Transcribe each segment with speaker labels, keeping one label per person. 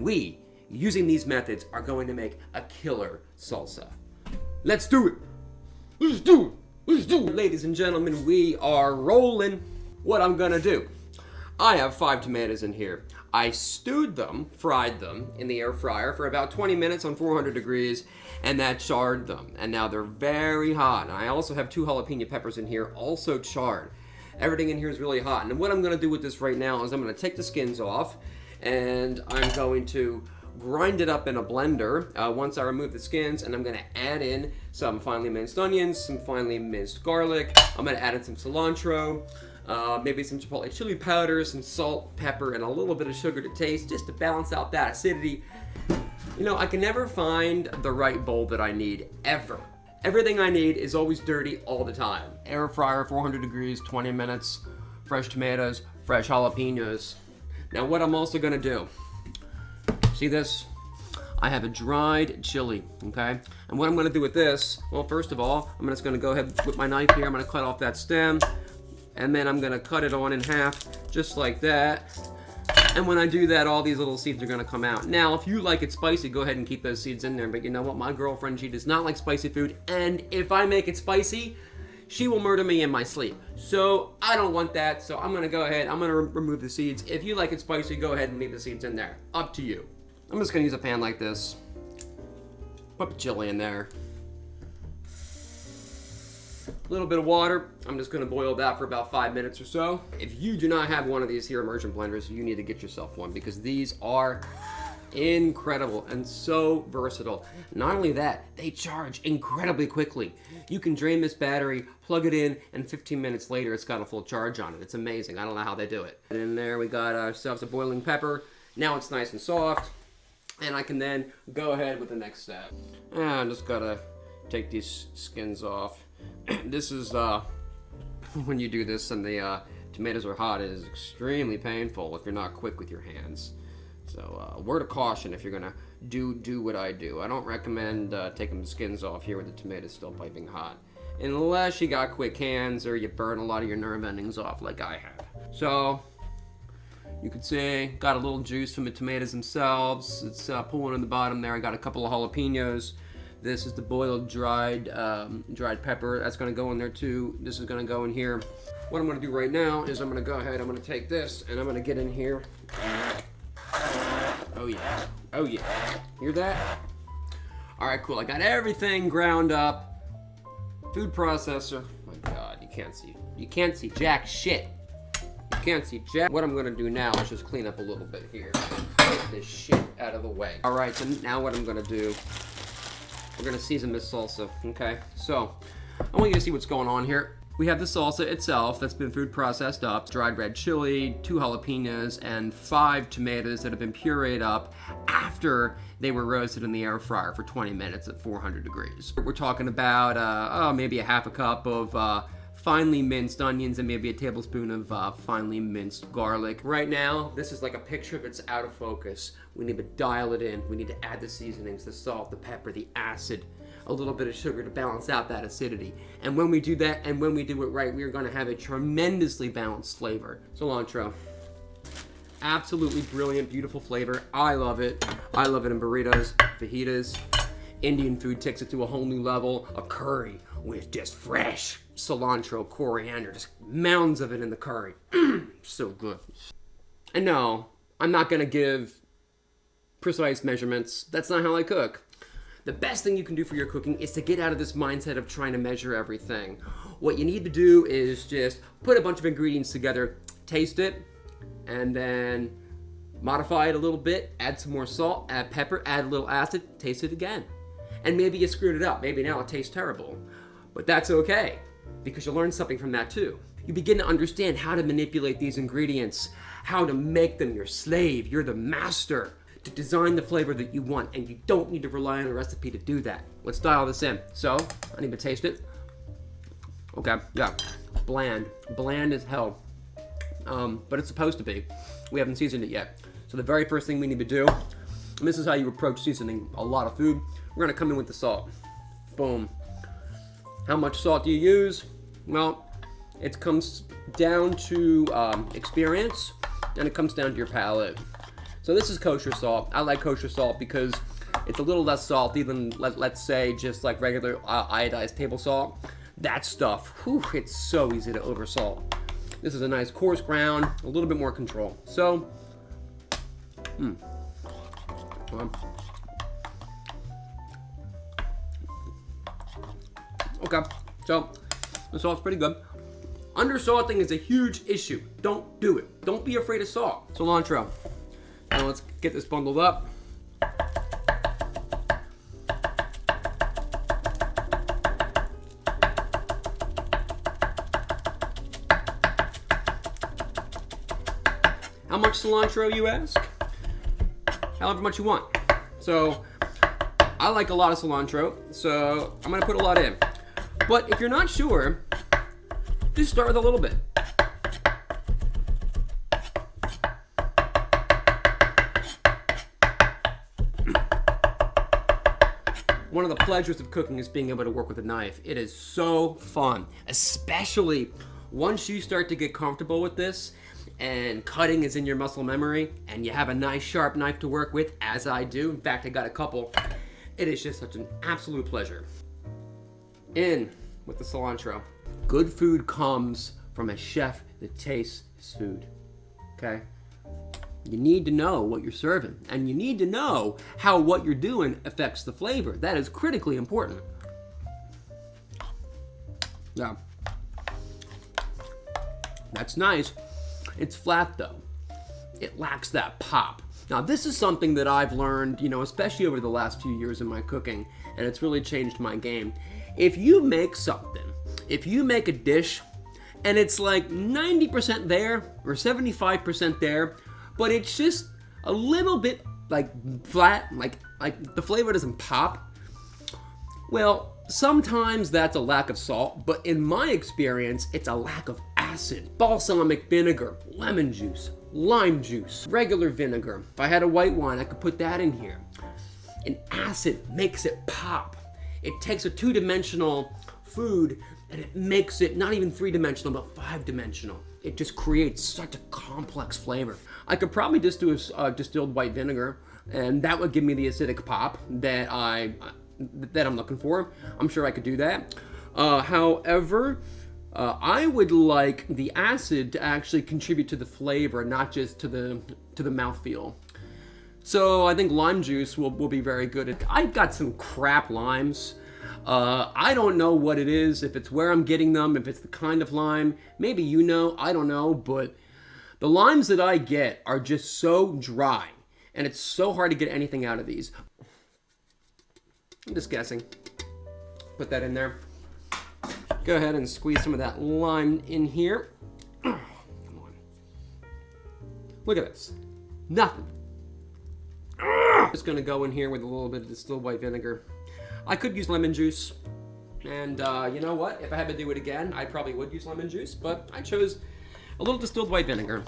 Speaker 1: we, using these methods, are going to make a killer salsa. Let's do it! Let's do it! Let's do it! Ladies and gentlemen, we are rolling. What I'm gonna do, I have 5 tomatoes in here. I stewed them, fried them in the air fryer for about 20 minutes on 400 degrees, and that charred them. And now they're very hot. And I also have 2 jalapeno peppers in here, also charred. Everything in here is really hot. And what I'm gonna do with this right now is I'm gonna take the skins off, and I'm going to grind it up in a blender once I remove the skins, and I'm gonna add in some finely minced onions, some finely minced garlic. I'm gonna add in some cilantro, maybe some chipotle chili powder, some salt, pepper, and a little bit of sugar to taste, just to balance out that acidity. You know, I can never find the right bowl that I need, ever. Everything I need is always dirty all the time. Air fryer, 400 degrees, 20 minutes, fresh tomatoes, fresh jalapenos. Now what I'm also gonna do, see this? I have a dried chili, okay? And what I'm gonna do with this, well, first of all, I'm just gonna go ahead with my knife here, I'm gonna cut off that stem, and then I'm gonna cut it on in half, just like that. And when I do that, all these little seeds are gonna come out. Now, if you like it spicy, go ahead and keep those seeds in there, but you know what? My girlfriend, she does not like spicy food, and if I make it spicy, she will murder me in my sleep. So I don't want that, so I'm gonna go ahead, I'm gonna remove the seeds. If you like it spicy, go ahead and leave the seeds in there. Up to you. I'm just gonna use a pan like this. Put the chili in there. A little bit of water. I'm just gonna boil that for about 5 minutes or so. If you do not have one of these here immersion blenders, you need to get yourself one, because these are incredible and so versatile. Not only that, they charge incredibly quickly. You can drain this battery, plug it in, and 15 minutes later it's got a full charge on it. It's amazing. I don't know how they do it. And in there we got ourselves a boiling pepper. Now it's nice and soft, and I can then go ahead with the next step. I'm just gotta take these skins off. This is when you do this and the tomatoes are hot, it is extremely painful if you're not quick with your hands. So word of caution if you're gonna do what I do. I don't recommend taking the skins off here with the tomatoes still piping hot, unless you got quick hands or you burn a lot of your nerve endings off like I have. So you could see got a little juice from the tomatoes themselves. It's pulling in the bottom there. I got a couple of jalapenos. This is the boiled dried pepper. That's gonna go in there too. This is gonna go in here. What I'm gonna do right now is I'm gonna go ahead, I'm gonna take this and I'm gonna get in here. Oh yeah, oh yeah. Hear that? All right, cool. I got everything ground up. Food processor. Oh my God, you can't see jack shit. You can't see jack. What I'm gonna do now is just clean up a little bit here. Get this shit out of the way. All right, so now what I'm gonna do, we're gonna season this salsa, okay? So, I want you to see what's going on here. We have the salsa itself that's been food processed up, dried red chili, 2 jalapenos, and 5 tomatoes that have been pureed up after they were roasted in the air fryer for 20 minutes at 400 degrees. We're talking about, maybe a half a cup of finely minced onions and maybe a tablespoon of finely minced garlic. Right now, this is like a picture that's out of focus. We need to dial it in. We need to add the seasonings, the salt, the pepper, the acid, a little bit of sugar to balance out that acidity. And when we do that, and when we do it right, we are gonna have a tremendously balanced flavor. Cilantro. Absolutely brilliant, beautiful flavor. I love it. I love it in burritos, fajitas. Indian food takes it to a whole new level. A curry with just fresh cilantro, coriander, just mounds of it in the curry. So good. And no, I'm not gonna give precise measurements. That's not how I cook. The best thing you can do for your cooking is to get out of this mindset of trying to measure everything. What you need to do is just put a bunch of ingredients together, taste it, and then modify it a little bit, add some more salt, add pepper, add a little acid, taste it again. And maybe you screwed it up. Maybe now it tastes terrible. But that's okay, because you learn something from that too. You begin to understand how to manipulate these ingredients, how to make them your slave. You're the master to design the flavor that you want, and you don't need to rely on a recipe to do that. Let's dial this in. So, I need to taste it. Okay, yeah, bland as hell. But it's supposed to be. We haven't seasoned it yet. So the very first thing we need to do, and this is how you approach seasoning a lot of food, we're gonna come in with the salt. Boom. How much salt do you use? Well, it comes down to experience, and it comes down to your palate. So this is kosher salt. I like kosher salt because it's a little less salty than, let's say, just like regular iodized table salt. That stuff, whew, it's so easy to oversalt. This is a nice coarse ground, a little bit more control. So, okay, so the salt's pretty good. Undersalting is a huge issue. Don't do it. Don't be afraid of salt. Cilantro. Now let's get this bundled up. How much cilantro, you ask? However much you want. So, I like a lot of cilantro, so I'm gonna put a lot in. But if you're not sure, just start with a little bit. One of the pleasures of cooking is being able to work with a knife. It is so fun, especially once you start to get comfortable with this and cutting is in your muscle memory and you have a nice sharp knife to work with, as I do. In fact, I got a couple. It is just such an absolute pleasure. In with the cilantro. Good food comes from a chef that tastes his food, okay? You need to know what you're serving, and you need to know how what you're doing affects the flavor. That is critically important. Yeah. That's nice. It's flat though. It lacks that pop. Now this is something that I've learned, especially over the last few years in my cooking, and it's really changed my game. If you make something, if you make a dish, and it's like 90% there or 75% there, but it's just a little bit like flat, like the flavor doesn't pop, well, sometimes that's a lack of salt, but in my experience, it's a lack of acid. Balsamic vinegar, lemon juice, lime juice, regular vinegar. If I had a white wine, I could put that in here. And acid makes it pop. It takes a two-dimensional food and it makes it not even three-dimensional, but five-dimensional. It just creates such a complex flavor. I could probably just do a distilled white vinegar, and that would give me the acidic pop that I'm looking for. I'm sure I could do that. However, I would like the acid to actually contribute to the flavor, not just to the mouthfeel. So I think lime juice will be very good. I've got some crap limes. I don't know what it is, if it's where I'm getting them, if it's the kind of lime. Maybe you know, I don't know, but the limes that I get are just so dry, and it's so hard to get anything out of these. I'm just guessing. Put that in there. Go ahead and squeeze some of that lime in here. Come on. Look at this. Nothing. Just gonna go in here with a little bit of distilled white vinegar. I could use lemon juice, and you know what? If I had to do it again, I probably would use lemon juice, but I chose a little distilled white vinegar.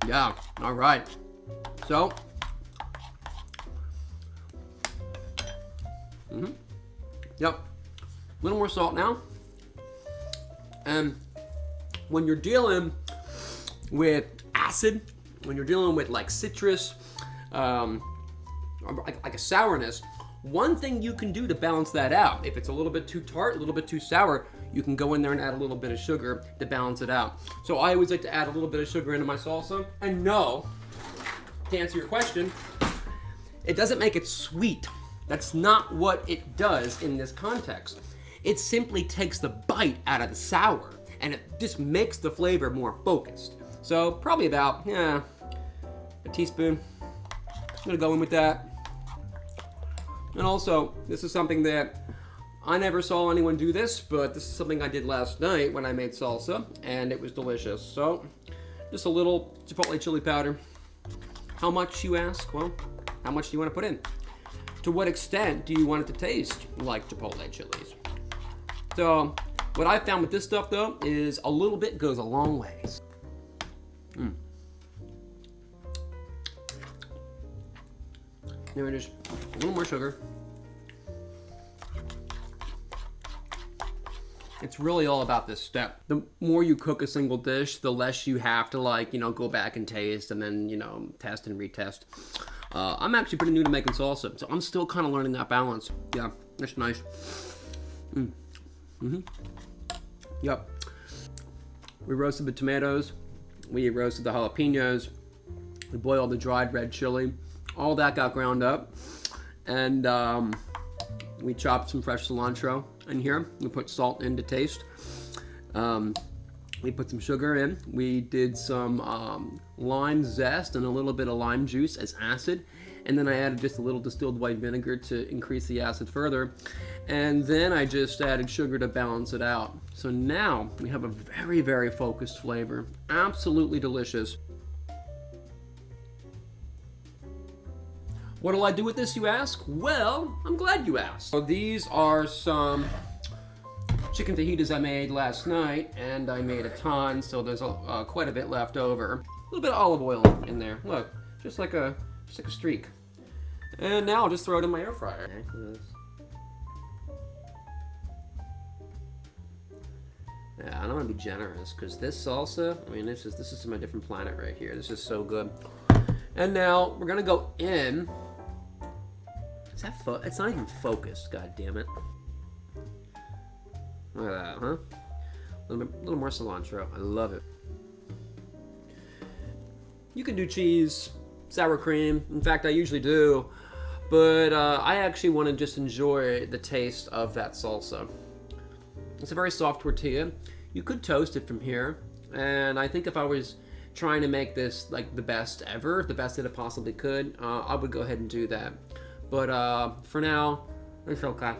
Speaker 1: Yeah, all right. So, yep, a little more salt now. And when you're dealing with acid, when you're dealing with like citrus, like a sourness, one thing you can do to balance that out, if it's a little bit too tart, a little bit too sour, you can go in there and add a little bit of sugar to balance it out. So I always like to add a little bit of sugar into my salsa. And no, to answer your question, it doesn't make it sweet. That's not what it does in this context. It simply takes the bite out of the sour, and it just makes the flavor more focused. So probably about, a teaspoon. I'm gonna go in with that. And also, this is something that I never saw anyone do this, but this is something I did last night when I made salsa, and it was delicious. So, just a little chipotle chili powder. How much, you ask? Well, how much do you want to put in? To what extent do you want it to taste like chipotle chilies? So, what I found with this stuff, though, is a little bit goes a long way. Now just a little more sugar. It's really all about this step. The more you cook a single dish, the less you have to, like, you know, go back and taste and then, you know, test and retest. I'm actually pretty new to making salsa, so I'm still kind of learning that balance. Yeah, that's nice. Yep. We roasted the tomatoes. We roasted the jalapenos. We boiled the dried red chili. All that got ground up. And we chopped some fresh cilantro in here. We put salt in to taste. We put some sugar in. We did some lime zest and a little bit of lime juice as acid. And then I added just a little distilled white vinegar to increase the acid further. And then I just added sugar to balance it out. So now we have a very, very focused flavor. Absolutely delicious. What'll I do with this, you ask? Well, I'm glad you asked. So these are some chicken fajitas I made last night, and I made a ton, so there's quite a bit left over. A little bit of olive oil in there. Look, just like a streak. And now I'll just throw it in my air fryer. Yeah, I don't want to be generous because this salsa, I mean, this is from a different planet right here. This is so good. And now we're gonna go in. Is that it's not even focused, god damn it. Look at that, huh? A little more cilantro. I love it. You can do cheese, sour cream. In fact, I usually do. But I actually want to just enjoy the taste of that salsa. It's a very soft tortilla. You could toast it from here. And I think if I was trying to make this like the best ever, the best that it possibly could, I would go ahead and do that. But for now, it's okay.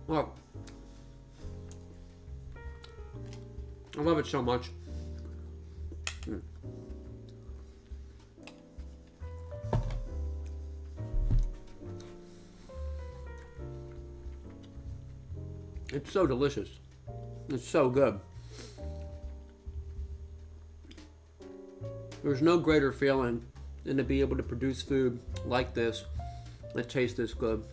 Speaker 1: Well, I love it so much. It's so delicious. It's so good. There's no greater feeling than to be able to produce food like this that tastes this good.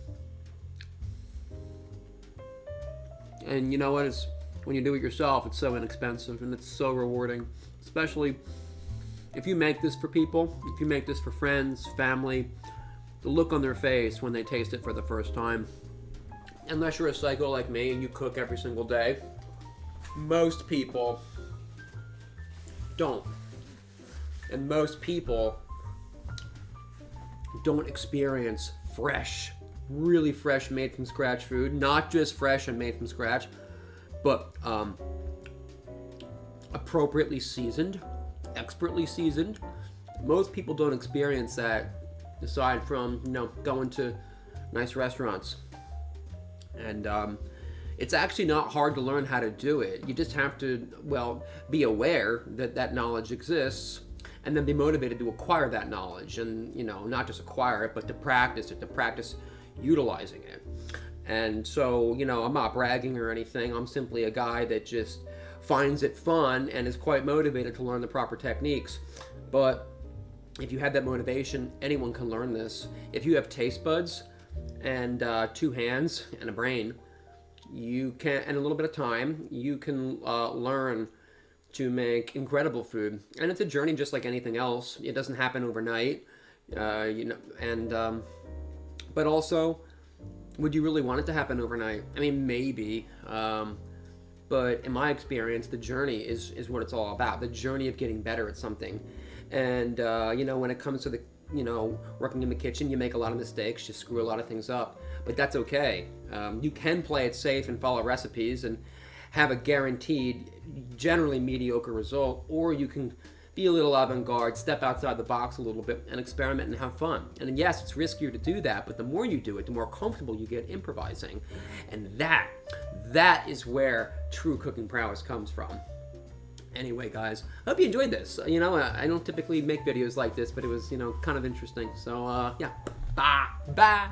Speaker 1: And you know what? It's when you do it yourself, it's so inexpensive and it's so rewarding. Especially if you make this for people, if you make this for friends, family, the look on their face when they taste it for the first time. Unless you're a psycho like me and you cook every single day, most people don't. And most people don't experience fresh, really fresh, made from scratch food. Not just fresh and made from scratch, but appropriately seasoned, expertly seasoned. Most people don't experience that aside from, you know, going to nice restaurants. And it's actually not hard to learn how to do it. You just have to, well, be aware that that knowledge exists and then be motivated to acquire that knowledge. And, you know, not just acquire it, but to practice it, to practice utilizing it. And so, you know, I'm not bragging or anything. I'm simply a guy that just finds it fun and is quite motivated to learn the proper techniques. But if you have that motivation, anyone can learn this. If you have taste buds and 2 hands and a brain, you can, and a little bit of time, you can learn to make incredible food. And it's a journey just like anything else. It doesn't happen overnight, you know. And but also, would you really want it to happen overnight? I mean, maybe. But in my experience, the journey is what it's all about. The journey of getting better at something. And you know, when it comes to the, you know, working in the kitchen, you make a lot of mistakes, you screw a lot of things up, but that's okay. You can play it safe and follow recipes and have a guaranteed, generally mediocre result, or you can be a little avant-garde, step outside the box a little bit and experiment and have fun. And yes, it's riskier to do that, but the more you do it, the more comfortable you get improvising. And that is where true cooking prowess comes from. Anyway, guys, I hope you enjoyed this. You know, I don't typically make videos like this, but it was, you know, kind of interesting. So, yeah. Bye.